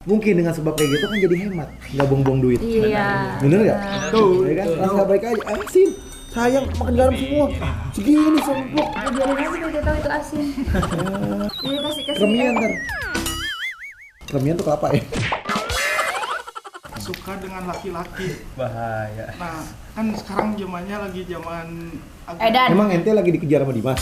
Mungkin dengan sebab kayak gitu kan jadi hemat, nggak buang-buang duit. Iya. Bener nggak? Tuh, ya kan? Rasa baik aja. Asin, sayang makan garam semua. Segini sempok. Biarin aja kalau dia tahu itu asin. Ini kasih Kremian ntar. Kremian tuh kelapa ya? Suka dengan laki-laki. Bahaya. Nah, kan sekarang zamannya lagi zaman Edan. Emang ente lagi dikejar sama Dimas?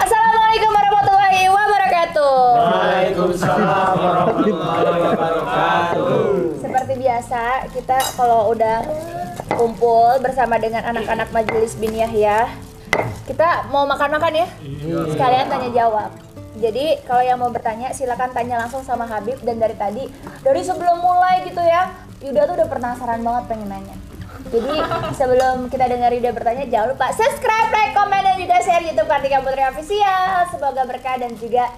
Assalamualaikum warahmatullahi wabarakatuh. Waalaikumsalam warahmatullahi wabarakatuh. Seperti biasa, kita kalau udah kumpul bersama dengan anak-anak Majelis Bin Yahya, kita mau makan-makan ya? Sekalian tanya jawab. Jadi kalau yang mau bertanya silakan tanya langsung sama Habib. Dan dari tadi, dari sebelum mulai gitu ya, Yuda tuh udah penasaran banget pengen nanya. Jadi sebelum kita dengar Yuda bertanya, jangan lupa subscribe, like, komen, dan juga share YouTube Kartika Putri Official. Semoga berkah dan juga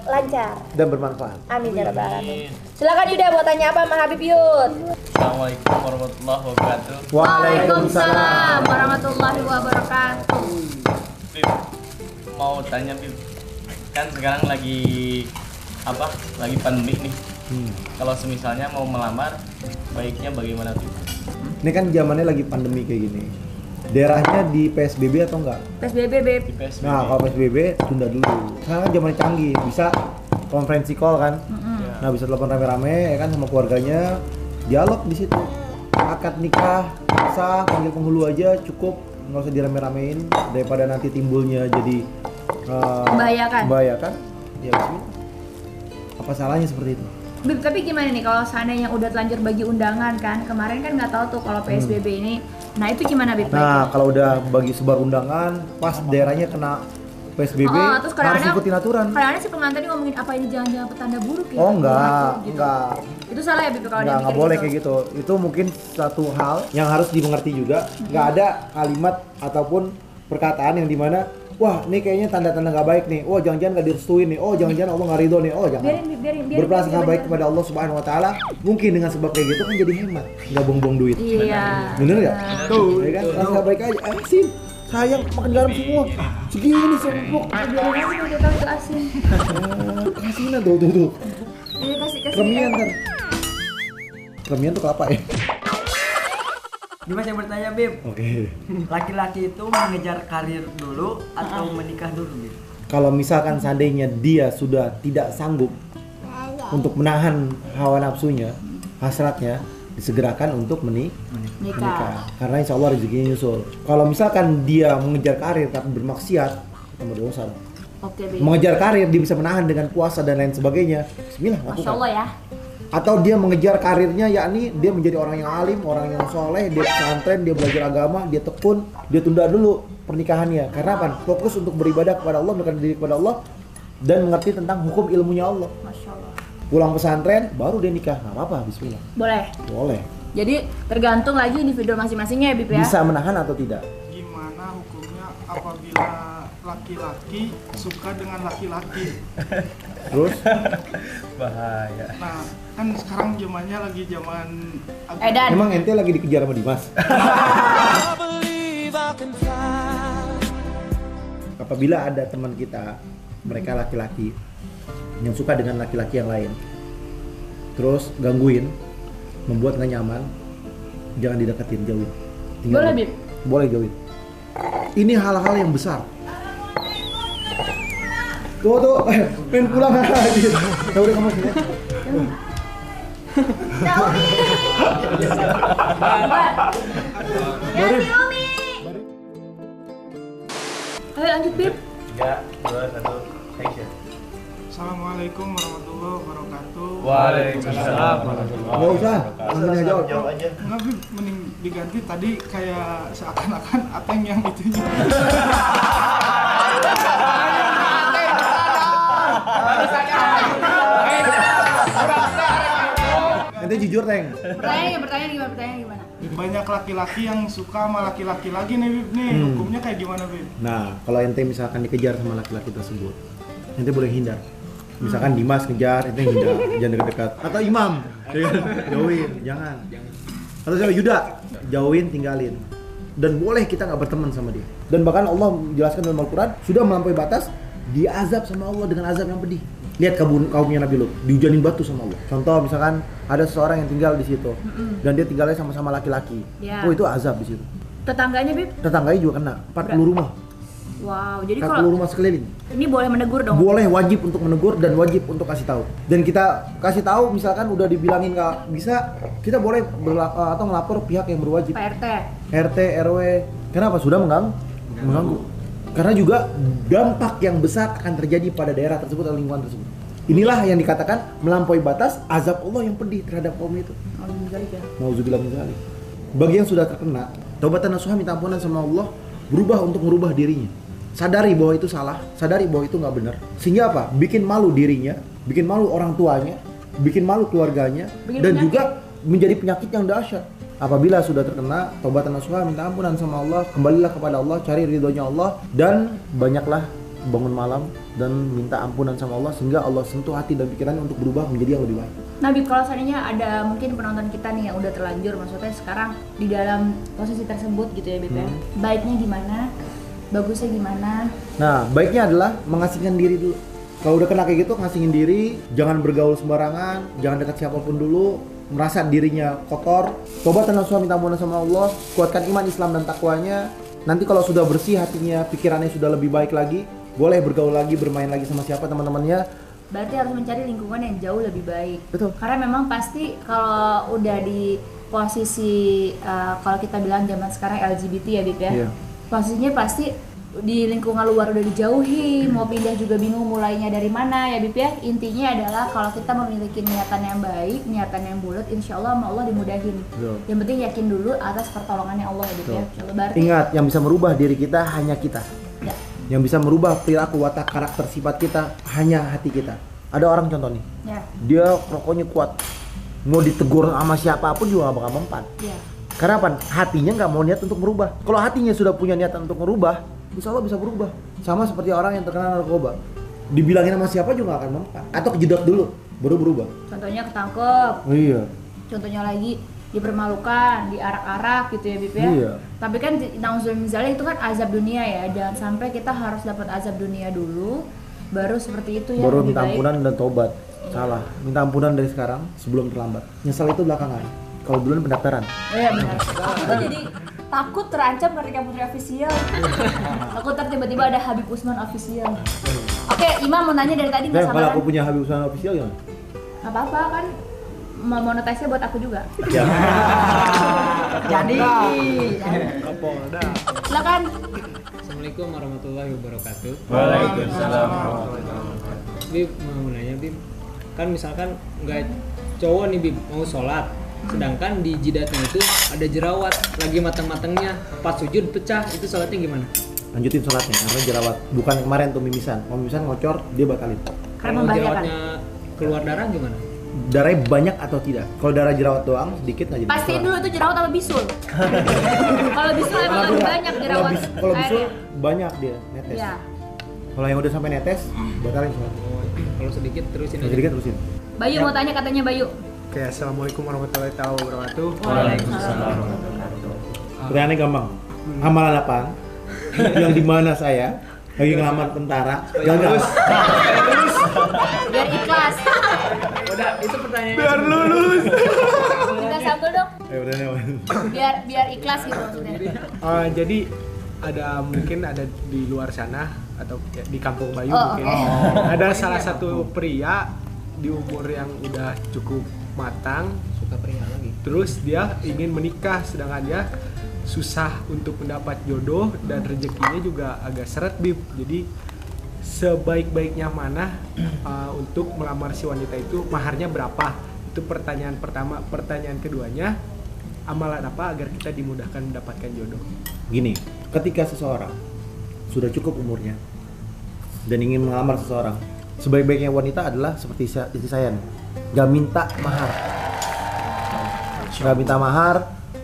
lancar Dan bermanfaat. Amin ya rabbal alamin. Silakan Yuda mau tanya apa sama Habib Yud? Assalamualaikum warahmatullahi wabarakatuh. Waalaikumsalam warahmatullahi wabarakatuh. Bib, mau tanya Bib, kan sekarang lagi apa? Lagi pandemi nih. Kalau semisalnya mau melamar, baiknya bagaimana Bib? Ini kan zamannya lagi pandemi kayak gini. Daerahnya di PSBB atau enggak? PSBB, Beb. Di PSBB. Nah, kalau PSBB tunda dulu. Sekarang kan zaman canggih, bisa konferensi call kan. Nah, bisa telepon rame-rame ya kan sama keluarganya. Dialog di situ. Akad nikah sah, panggil penghulu aja cukup, nggak usah dirame-ramein daripada nanti timbulnya jadi membahayakan. Ya bismillah. Apa salahnya seperti itu? Bib, tapi gimana nih kalau seandainya udah telanjur bagi undangan kan? Kemarin kan nggak tahu tuh kalau PSBB ini. Nah, itu gimana Bib? Nah, kalau udah bagi sebar undangan, pas daerahnya kena PSBB, terus harus ikutin aturan. Kadang-kadang si pengantin ini ngomongin apa ini jangan-jangan petanda buruk ya? Oh enggak, Gitu. enggak. Itu salah ya Bib kalau dia Nggak mikir boleh gitu? kayak gitu. Itu mungkin satu hal yang harus dimengerti juga. Nggak ada kalimat ataupun perkataan yang dimana, wah ini kayaknya tanda-tanda nggak baik nih. Oh jangan-jangan nggak direstuin nih. Oh jangan-jangan Allah nggak ridho nih. Oh jangan. Biarin. Berprasangka baik kepada Allah Subhanahu Wa Taala. Mungkin dengan sebab kayak gitu kan jadi hemat, nggak buang-buang duit. Iya. Bener nggak? Tuh, ya kan? Prasangka baik aja. Asin, sayang makan garam semua. Segini sempok. Biarin aja kalau dia tahu itu asin. Kasihan tuh. Dia kasih Kremian kan? Kremian tuh kelapa ya? Dimas yang bertanya Bib, Oke. laki-laki itu mengejar karir dulu atau menikah dulu Bib? Kalau misalkan seandainya dia sudah tidak sanggup untuk menahan hawa nafsunya, hasratnya, disegerakan untuk menikah. Karena insya Allah rezekinya nyusul. Kalau misalkan dia mengejar karir tapi bermaksiat, tambah dosa. Oke, Bib. Mengejar karir dia bisa menahan dengan puasa dan lain sebagainya. Bismillah, Masya lakukan. Allah ya. Atau dia mengejar karirnya, yakni dia menjadi orang yang alim, orang yang soleh, dia pesantren, dia belajar agama, dia tekun, dia tunda dulu pernikahannya. Karena apa? Fokus untuk beribadah kepada Allah, mendekatkan diri kepada Allah, dan mengerti tentang hukum ilmunya Allah. Masya Allah. Pulang pesantren, baru dia nikah. Nggak apa-apa, bismillah. Boleh. Jadi tergantung lagi individu masing-masingnya ya Bib ya. Bisa menahan atau tidak. Gimana hukumnya apabila laki-laki suka dengan laki-laki? Terus, Bahaya. Nah, kan sekarang zamannya lagi zaman Edan. emang ente lagi dikejar sama Dimas? Apabila ada teman kita, mereka laki-laki, yang suka dengan laki-laki yang lain, terus gangguin, membuat nggak nyaman, jangan dideketin, jauhin. Boleh Bib. Boleh jauhin. Ini hal-hal yang besar. Tuh, pengen pulang lagi. Ya udah kamu sini. Ganti Umi. Ayo lanjut Bib. 3, 2, 1, action. Assalamualaikum warahmatullahi wabarakatuh. Waalaikumsalam warahmatullahi Nggak usah, langsung aja jawab. Jawab aja. Enggak, Bib, mending diganti tadi kayak seakan-akan Ateng yang itunya. Ente jujur, Teng. Pertanyaan gimana? Banyak laki-laki yang suka sama laki-laki lagi nih, Bib, nih. Hukumnya kayak gimana, Bib? Nah, kalau ente misalkan dikejar sama laki-laki tersebut, ente boleh hindar. Misalkan Dimas ngejar, ente hindar, jangan dekat-dekat. Atau Imam, jauhin, jangan. Atau siapa? Yuda, jauhin, tinggalin. dan boleh kita nggak berteman sama dia. Dan bahkan Allah menjelaskan dalam Al-Quran sudah melampaui batas, diazab sama Allah dengan azab yang pedih. Lihat kaumnya Nabi Lut, dihujanin batu sama Allah. Contoh misalkan ada seseorang yang tinggal di situ dan dia tinggalnya sama-sama laki-laki. Ya. Oh itu azab di situ. Tetangganya, Bib? Tetangganya juga kena 40 rumah. Wow, jadi 40 kalau rumah sekeliling. ini boleh menegur dong? Boleh, wajib untuk menegur dan wajib untuk kasih tahu. Dan kita kasih tahu misalkan udah dibilangin nggak bisa, kita boleh atau ngelapor pihak yang berwajib. Pak RT. RT, RW. Kenapa? Sudah mengganggu. Karena juga dampak yang besar akan terjadi pada daerah tersebut atau lingkungan tersebut. Inilah yang dikatakan melampaui batas azab Allah yang pedih terhadap kaum itu. Nauzubillah min dzalik. Bagi yang sudah terkena, taubatan nasuha, minta ampunan sama Allah, berubah untuk merubah dirinya. Sadari bahwa itu salah, sadari bahwa itu nggak benar. Sehingga apa? Bikin malu dirinya, bikin malu orang tuanya, bikin malu keluarganya, dan juga menjadi penyakit yang dahsyat. Apabila sudah terkena, taubatan nasuha, minta ampunan sama Allah, kembalilah kepada Allah, cari ridhonya Allah, dan banyaklah bangun malam dan minta ampunan sama Allah sehingga Allah sentuh hati dan pikirannya untuk berubah menjadi yang lebih baik. Nabi, kalau seandainya ada mungkin penonton kita nih yang udah terlanjur, maksudnya sekarang di dalam posisi tersebut gitu ya, Bib, baiknya gimana? Bagusnya gimana? Nah, baiknya adalah mengasingkan diri dulu. Kalau udah kena kayak gitu, ngasingin diri, jangan bergaul sembarangan, jangan dekat siapapun dulu, merasa dirinya kotor. Tobat dan nasuha, minta ampunan sama Allah, kuatkan iman, Islam dan takwanya. Nanti kalau sudah bersih hatinya, pikirannya sudah lebih baik lagi, boleh bergaul lagi, bermain lagi sama siapa teman-temannya. Berarti harus mencari lingkungan yang jauh lebih baik. Betul. Karena memang pasti kalau udah di posisi kalau kita bilang zaman sekarang LGBT ya, Bib ya. Iya. Posisinya pasti di lingkungan luar udah dijauhi, mau pindah juga bingung mulainya dari mana ya, Bib ya. Intinya adalah kalau kita memiliki niatan yang baik, niatan yang bulat, insya Allah sama Allah dimudahin. Betul. Yang penting yakin dulu atas pertolongannya Allah ya, Bib ya. Insya Allah. Berarti Ingat, yang bisa merubah diri kita hanya kita. ya. Yang bisa merubah perilaku, watak, karakter, sifat kita hanya hati kita. Ada orang contoh nih, Ya. dia rokoknya kuat, mau ditegur sama siapapun juga gak bakal mempan. Ya. Karena apa? Hatinya nggak mau niat untuk merubah. Kalau hatinya sudah punya niatan untuk merubah, insya Allah bisa berubah. Sama seperti orang yang terkena narkoba, dibilangin sama siapa juga nggak akan mempan. Atau kejedot dulu, baru berubah. Contohnya ketangkep. Oh, iya. Contohnya lagi dipermalukan, diarak-arak gitu ya, Bib ya. Iya. Tapi kan nauzubillah misalnya itu kan azab dunia ya. Jangan sampai kita harus dapat azab dunia dulu baru seperti itu ya. Baru lebih minta baik. ampunan dan tobat. Salah. Minta ampunan dari sekarang sebelum terlambat. Nyesal itu belakangan. Kalau duluan pendaftaran. Iya benar. Aku jadi takut terancam ketika Putri Official. Takut ntar tiba-tiba ada Habib Usman Official. Oke, Imam mau nanya dari tadi nggak Kalau sabaran. aku punya Habib Usman official ya? Nggak apa-apa kan. Mau monetize buat aku juga. Jadi Kapolda. Silakan. Assalamualaikum warahmatullahi wabarakatuh. Waalaikumsalam. Bib, mau nanya Bib, kan misalkan nggak cowok nih Bib mau sholat, sedangkan di jidatnya itu ada jerawat, lagi matang-matangnya, pas sujud pecah, itu sholatnya gimana? Lanjutin sholatnya karena jerawat. Bukan kemarin tuh mimisan. Kalau mimisan ngocor dia batalin. Karena Kalau membahayakan. jerawatnya keluar darah gimana? Darahnya banyak atau tidak? Kalau darah jerawat doang sedikit nggak jadi Pastiin masalah. dulu itu jerawat apa bisul. Kalau bisul emang lebih banyak jerawat. Kalau bisul airnya. banyak dia netes. Ya. Kalau yang udah sampai netes, batalin sholat. Oh, kalau sedikit terusin Kalau aja. sedikit terusin. Bayu mau tanya katanya Bayu. Oke, assalamualaikum warahmatullahi wabarakatuh. Waalaikumsalam. Pertanyaannya gampang. Amalan apa? Yang dimana saya lagi ngelamar tentara, gagal. Biar ikhlas. Udah, itu pertanyaannya. Biar lulus. Kita sambel dong. Udah nih. Biar ikhlas gitu maksudnya. Jadi mungkin ada di luar sana atau ya, di Kampung Bayu Oh, mungkin oke. ada salah satu pria di umur yang udah cukup matang, Suka pria lagi. terus dia ingin menikah sedangkan dia susah untuk mendapat jodoh dan rezekinya juga agak seret, Bib. Jadi sebaik-baiknya mana untuk melamar si wanita itu, maharnya berapa? Itu pertanyaan pertama. Pertanyaan keduanya, amalan apa agar kita dimudahkan mendapatkan jodoh? Gini, ketika seseorang sudah cukup umurnya dan ingin melamar seseorang, sebaik-baiknya wanita adalah seperti istri saya nih, gak minta mahar, gak minta mahar,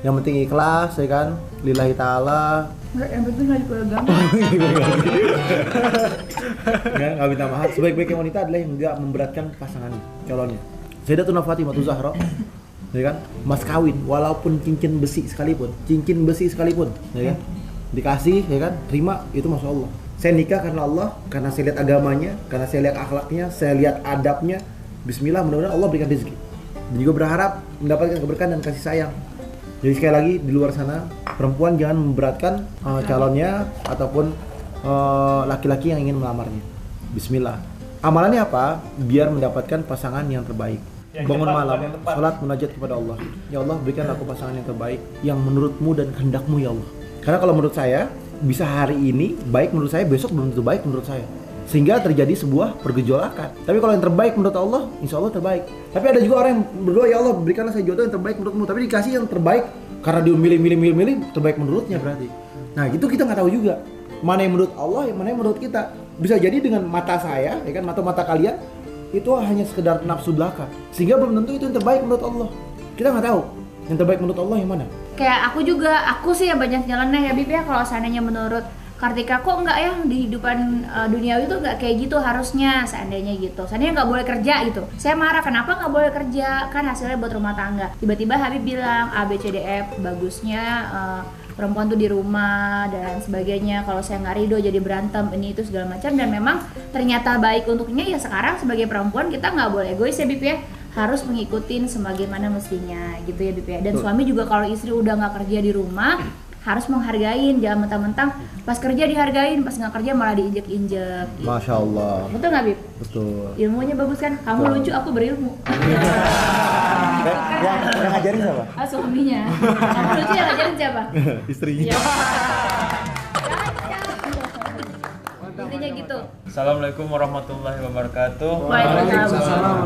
yang penting ikhlas, ya kan, lillahi ta'ala. Enggak, yang penting lagi agama. Gak minta mahar. Sebaik-baiknya wanita adalah yang gak memberatkan pasangannya, calonnya. Sayyidatuna Fatimah Zahra ya kan? Mas kawin, walaupun cincin besi sekalipun, ya kan? Dikasih, ya kan? Terima, itu masya Allah. Saya nikah karena Allah, karena saya lihat agamanya, karena saya lihat akhlaknya, saya lihat adabnya. Bismillah, mudah-mudahan Allah berikan rezeki. Dan juga berharap mendapatkan keberkahan dan kasih sayang. Jadi sekali lagi di luar sana, perempuan jangan memberatkan calonnya ataupun laki-laki yang ingin melamarnya. Bismillah. Amalannya apa? Biar mendapatkan pasangan yang terbaik. Bangun malam, sholat munajat kepada Allah. Ya Allah, berikan aku pasangan yang terbaik, yang menurutmu dan kehendakmu ya Allah. Karena kalau menurut saya, bisa hari ini baik menurut saya, besok belum tentu baik menurut saya. Sehingga terjadi sebuah pergejolakan. Tapi kalau yang terbaik menurut Allah, insya Allah terbaik. Tapi ada juga orang yang berdoa, ya Allah berikanlah saya jodoh yang terbaik menurutmu. Tapi dikasih yang terbaik, karena dia milih, terbaik menurutnya berarti. Nah itu kita nggak tahu juga. Mana yang menurut Allah, yang mana yang menurut kita. Bisa jadi dengan mata saya, ya kan, mata kalian, itu hanya sekedar nafsu belaka. Sehingga belum tentu itu yang terbaik menurut Allah. Kita nggak tahu yang terbaik menurut Allah yang mana. Kayak aku sih yang banyak nyeleneh ya Bib ya, kalau seandainya menurut Kartika kok enggak ya di kehidupan duniawi itu enggak kayak gitu harusnya, seandainya gitu. Seandainya enggak boleh kerja gitu. Saya marah, kenapa enggak boleh kerja? Kan hasilnya buat rumah tangga. Tiba-tiba Habib bilang A, B, C, D, F, bagusnya perempuan tuh di rumah dan sebagainya. Kalau saya nggak ridho jadi berantem ini itu segala macam, dan memang ternyata baik untuknya. Ya sekarang sebagai perempuan kita nggak boleh egois ya Bib ya, harus mengikutin sebagaimana mestinya gitu ya Bib ya. Dan suami juga kalau istri udah nggak kerja di rumah harus menghargain, jangan mentang-mentang pas kerja dihargain, pas nggak kerja malah diinjek-injek gitu. Masya Allah. Betul nggak Bib? Betul. Ilmunya bagus kan? Kamu lucu, aku berilmu. Yang ngajarin siapa? Suaminya. Kamu lucu, yang ngajarin siapa? Istrinya. Intinya gitu. Assalamualaikum warahmatullahi wabarakatuh. Waalaikumsalam.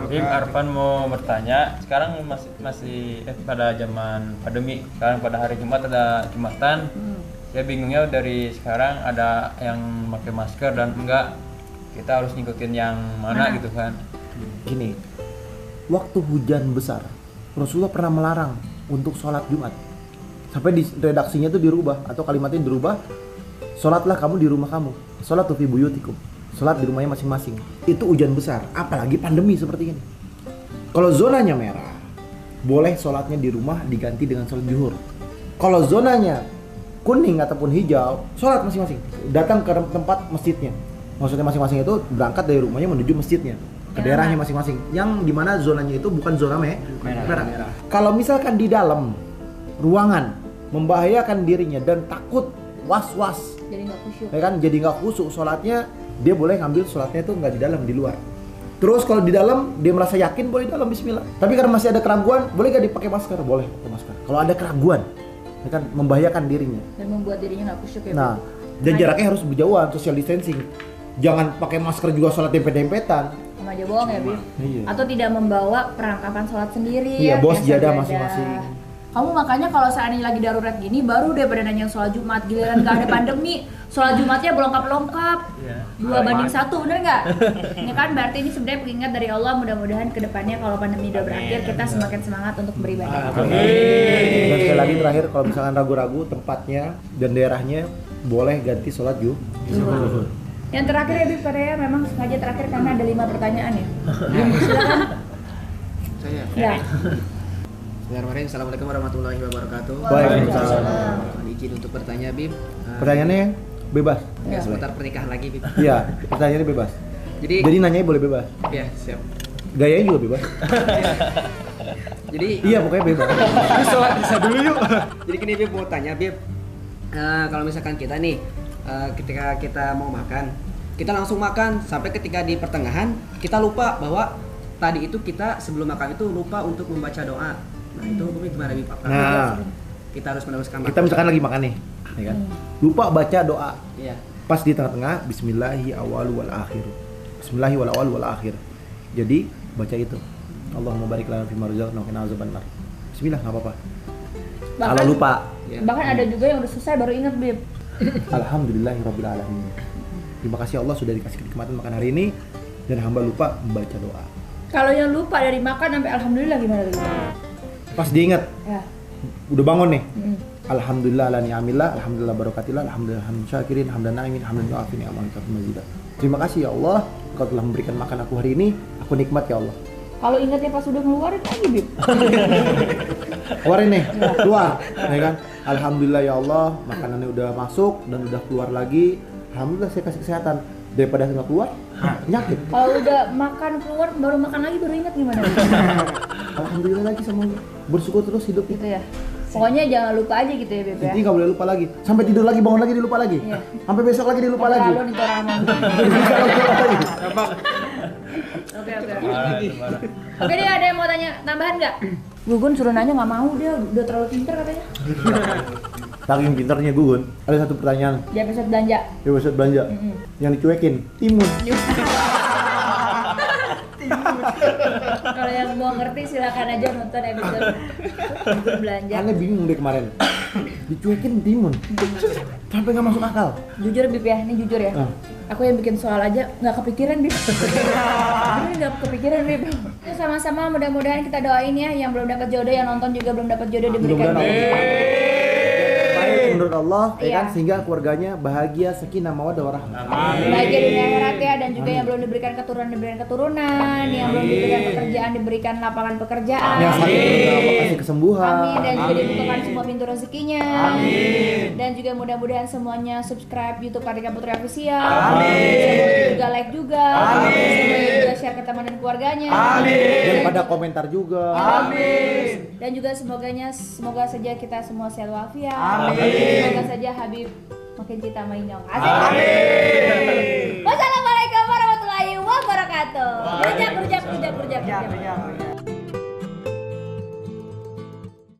Bim, Arfan mau bertanya, sekarang masih pada zaman pandemi, sekarang pada hari Jumat ada Jumatan. Saya bingungnya dari sekarang ada yang pakai masker dan enggak, kita harus ngikutin yang mana gitu kan. Gini, waktu hujan besar, Rasulullah pernah melarang untuk sholat Jumat. Sampai di redaksinya tuh dirubah, atau kalimatnya dirubah, sholatlah kamu di rumah kamu, sholat fi buyutikum, sholat di rumahnya masing-masing. Itu hujan besar, apalagi pandemi seperti ini. Kalau zonanya merah, boleh sholatnya di rumah diganti dengan sholat zuhur. Kalau zonanya kuning ataupun hijau, sholat masing-masing, datang ke tempat masjidnya. Maksudnya masing-masing itu berangkat dari rumahnya menuju masjidnya, ke daerahnya masing-masing, yang dimana zonanya itu bukan zona merah. Kalau misalkan di dalam ruangan membahayakan dirinya dan takut was-was, Jadi nggak khusyuk. ya kan, jadi nggak khusyuk sholatnya, dia boleh ngambil sholatnya itu nggak di dalam, di luar. Terus kalau di dalam dia merasa yakin, boleh di dalam, bismillah. Tapi karena masih ada keraguan, boleh nggak dipakai masker? Boleh pakai masker. Kalau ada keraguan, ya kan, membahayakan dirinya. Dan membuat dirinya nggak khusyuk ya. Nah, dan jaraknya harus berjauhan, social distancing. Jangan pakai masker juga sholat dempet-dempetan. Sama aja bohong ya Bib. Iya. Atau tidak membawa perlengkapan sholat sendiri. Iya, ya, bos biasa jadah jadah. masing-masing. Kamu makanya kalau seandainya lagi darurat gini, baru deh pada nanya sholat Jumat. Giliran gak ada pandemi, sholat Jumatnya belongkap-longkap. 2:1, bener nggak? Ini kan berarti ini sebenarnya pengingat dari Allah. Mudah-mudahan kedepannya kalau pandemi udah berakhir, kita semakin semangat untuk beribadah. Dan sekali lagi terakhir, kalau misalkan ragu-ragu tempatnya dan daerahnya, boleh ganti sholat zuhur. Yang terakhir ya Bib, ya memang sengaja terakhir karena ada 5 pertanyaan ya. Silakan. Saya. Ya. Bismillahirrahmanirrahim. Assalamualaikum warahmatullahi wabarakatuh. Waalaikumsalam. Mohon izin untuk bertanya Bib. Pertanyaannya bebas. Ya, seputar pernikahan lagi Bib. Iya, pertanyaannya bebas. Jadi nanyanya boleh bebas. ya siap. Gayanya juga bebas. Jadi Iya, pokoknya bebas. Sholat bisa dulu yuk. Jadi gini Bib, mau tanya Bib, kalau misalkan kita nih ketika kita mau makan, kita langsung makan, sampai ketika di pertengahan kita lupa bahwa tadi itu kita sebelum makan itu lupa untuk membaca doa. Nah itu hukumnya gimana Bib? Apakah Nah, kita harus meneruskan kita misalkan lagi makan nih, ya kan? Lupa baca doa. Iya. Pas di tengah-tengah, Bismillahi awwalu wal akhir. Bismillahi wal awwal wal akhir. Jadi baca itu. Allahumma barik lana fima razaqtana wa qina azabannar. Bismillah, enggak apa-apa. Kalau lupa, Bahkan ada juga yang udah selesai baru inget Bib. alhamdulillahirabbil alamin. Terima kasih Allah sudah dikasih kenikmatan makan hari ini, dan hamba lupa membaca doa. Kalau yang lupa dari makan sampai alhamdulillah gimana tuh? Pas diingat, Ya. udah bangun nih. Mm. Alhamdulillah ala ni'amillah, alhamdulillah barakatillah, alhamdulillah hamdan syakirin, hamdan na'imin, hamdan mu'afin, ni'amal kafir mazidah. Terima kasih ya Allah, Engkau telah memberikan makan aku hari ini, aku nikmat ya Allah. Kalau ingatnya pas udah ngeluarin lagi, Bib. Keluarin nih, keluar, ya kan? Alhamdulillah ya Allah, makanannya udah masuk dan udah keluar lagi. Alhamdulillah saya kasih kesehatan. Daripada nggak keluar, penyakit. Kalau udah makan keluar, baru makan lagi baru ingat gimana? Alhamdulillah lagi semuanya. Bersyukur terus hidup Gitu ya. Pokoknya jangan lupa aja gitu ya, Bib ya. Intinya nggak boleh lupa lagi. Sampai tidur lagi, bangun lagi dilupa lagi. Iya. Sampai besok lagi dilupa lagi. Lalu nih orang ngomong. Oke. Parah. Oke deh, ada yang mau tanya tambahan nggak? Gugun suruh nanya nggak mau, dia udah terlalu pintar katanya. Saking pintarnya Gugun, ada satu pertanyaan. Di episode belanja. Ya episode belanja. Yang dicuekin, timun. Kalau yang mau ngerti silakan aja nonton episode Gugun belanja. Aneh bingung deh kemarin. Dicuekin timun. Sampai nggak masuk akal. Jujur Bib ya, ini jujur ya. Aku yang bikin soal aja nggak kepikiran Bib. Ini nggak kepikiran Bib. Ya, sama-sama mudah-mudahan kita doain ya yang belum dapat jodoh, yang nonton juga belum dapat jodoh diberikan. Mudah-mudahan baik menurut Allah, ya Iya. kan, sehingga keluarganya bahagia, sakinah, mawaddah warahmah. Bahagia dunia akhirat ya, dan juga yang belum diberikan keturunan diberikan keturunan, yang belum diberikan pekerjaan diberikan lapangan pekerjaan. Yang sakit juga Allah kasih kesembuhan. Amin, dan juga dibukakan semua pintu rezekinya. Dan juga mudah-mudahan semuanya subscribe YouTube Kartika Putri Official. Semuanya juga like juga. Semuanya juga share ke teman dan keluarganya. Dan pada komentar juga. Dan juga semoga saja kita semua sehat walafiat. Semoga saja Habib makin cinta sama Inyong. Wassalamualaikum warahmatullahi wabarakatuh. Berjak.